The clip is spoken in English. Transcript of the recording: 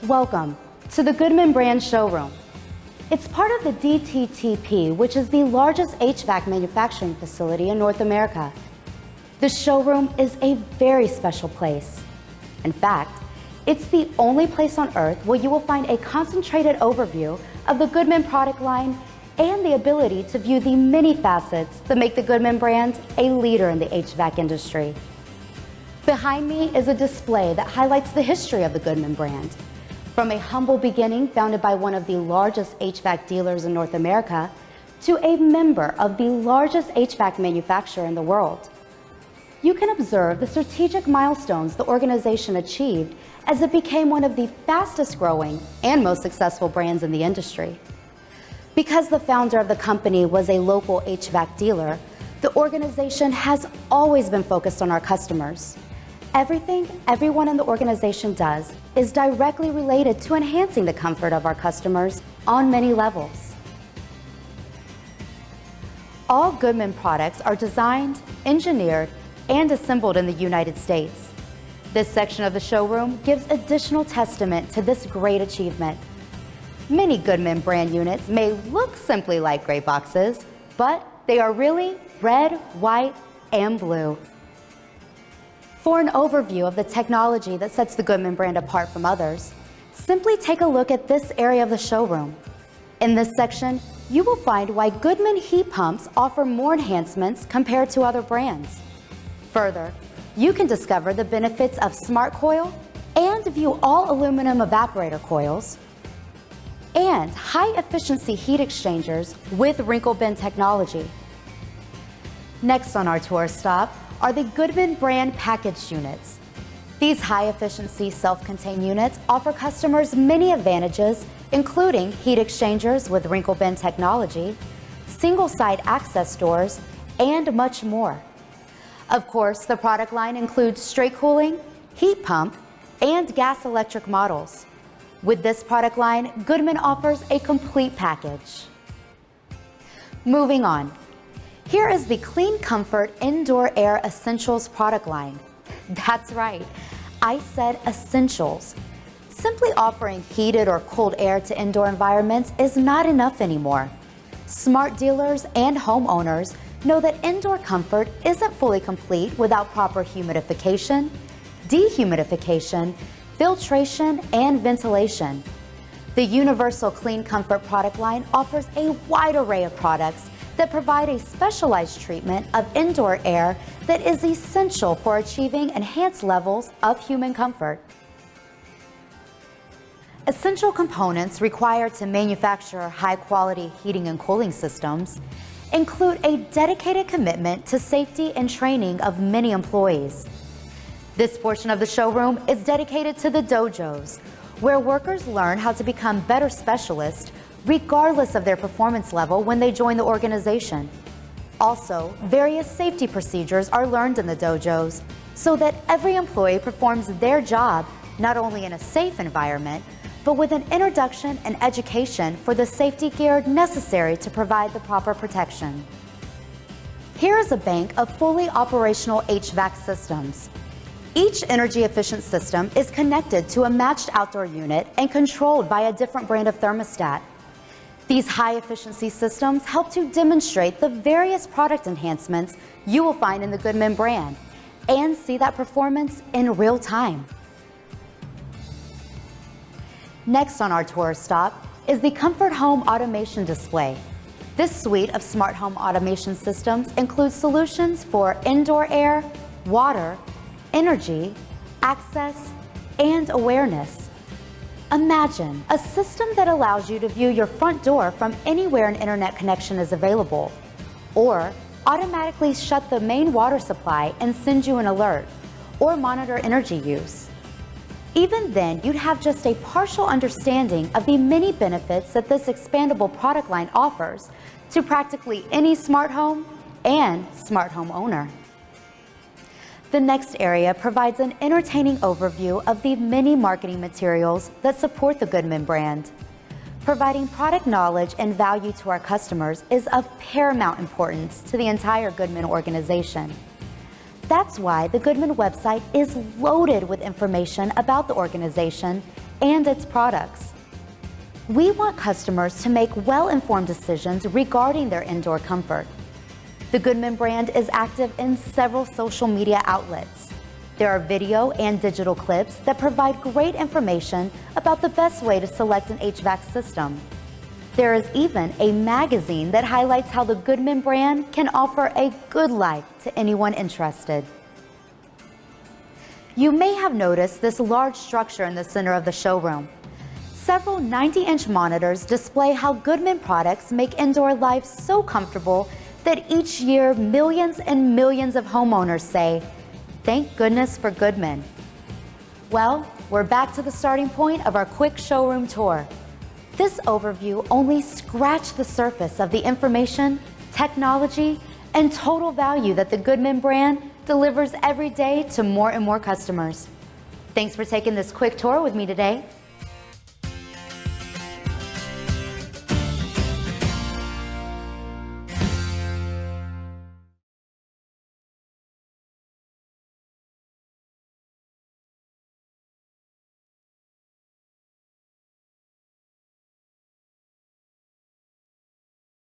Welcome to the Goodman brand showroom. It's part of the DTTP, which is the largest HVAC manufacturing facility in North America. The showroom is a very special place. In fact, it's the only place on earth where you will find a concentrated overview of the Goodman product line and the ability to view the many facets that make the Goodman brand a leader in the HVAC industry. Behind me is a display that highlights the history of the Goodman brand. From a humble beginning founded by one of the largest HVAC dealers in North America to a member of the largest HVAC manufacturer in the world. You can observe the strategic milestones the organization achieved as it became one of the fastest growing and most successful brands in the industry. Because the founder of the company was a local HVAC dealer, the organization has always been focused on our customers. Everything everyone in the organization does is directly related to enhancing the comfort of our customers on many levels. All Goodman products are designed, engineered, and assembled in the United States. This section of the showroom gives additional testament to this great achievement. Many Goodman brand units may look simply like gray boxes, but they are really red, white, and blue. For an overview of the technology that sets the Goodman brand apart from others, simply take a look at this area of the showroom. In this section, you will find why Goodman heat pumps offer more enhancements compared to other brands. Further, you can discover the benefits of Smart Coil and view all aluminum evaporator coils and high-efficiency heat exchangers with wrinkle bin technology. Next on our tour stop are the Goodman brand packaged units. These high-efficiency self-contained units offer customers many advantages, including heat exchangers with wrinkle bin technology, single-side access doors, and much more. Of course, the product line includes straight cooling, heat pump, and gas-electric models. With this product line, Goodman offers a complete package. Moving on. Here is the Clean Comfort Indoor Air Essentials product line. That's right, I said essentials. Simply offering heated or cold air to indoor environments is not enough anymore. Smart dealers and homeowners know that indoor comfort isn't fully complete without proper humidification, dehumidification, filtration, and ventilation. The Universal Clean Comfort product line offers a wide array of products that provide a specialized treatment of indoor air that is essential for achieving enhanced levels of human comfort. Essential components required to manufacture high-quality heating and cooling systems include a dedicated commitment to safety and training of many employees. This portion of the showroom is dedicated to the dojos, where workers learn how to become better specialists regardless of their performance level when they join the organization. Also, various safety procedures are learned in the dojos so that every employee performs their job not only in a safe environment, but with an introduction and education for the safety gear necessary to provide the proper protection. Here is a bank of fully operational HVAC systems. Each energy-efficient system is connected to a matched outdoor unit and controlled by a different brand of thermostat. These high-efficiency systems help to demonstrate the various product enhancements you will find in the Goodman brand and see that performance in real time. Next on our tour stop is the Comfort Home Automation display. This suite of smart home automation systems includes solutions for indoor air, water, energy, access, and awareness. Imagine a system that allows you to view your front door from anywhere an internet connection is available, or automatically shut the main water supply and send you an alert, or monitor energy use. Even then, you'd have just a partial understanding of the many benefits that this expandable product line offers to practically any smart home and smart home owner. The next area provides an entertaining overview of the many marketing materials that support the Goodman brand. Providing product knowledge and value to our customers is of paramount importance to the entire Goodman organization. That's why the Goodman website is loaded with information about the organization and its products. We want customers to make well-informed decisions regarding their indoor comfort. The Goodman brand is active in several social media outlets. There are video and digital clips that provide great information about the best way to select an HVAC system. There is even a magazine that highlights how the Goodman brand can offer a good life to anyone interested. You may have noticed this large structure in the center of the showroom. Several 90-inch monitors display how Goodman products make indoor life so comfortable that each year millions and millions of homeowners say, "Thank goodness for Goodman." Well, we're back to the starting point of our quick showroom tour. This overview only scratched the surface of the information, technology, and total value that the Goodman brand delivers every day to more and more customers. Thanks for taking this quick tour with me today.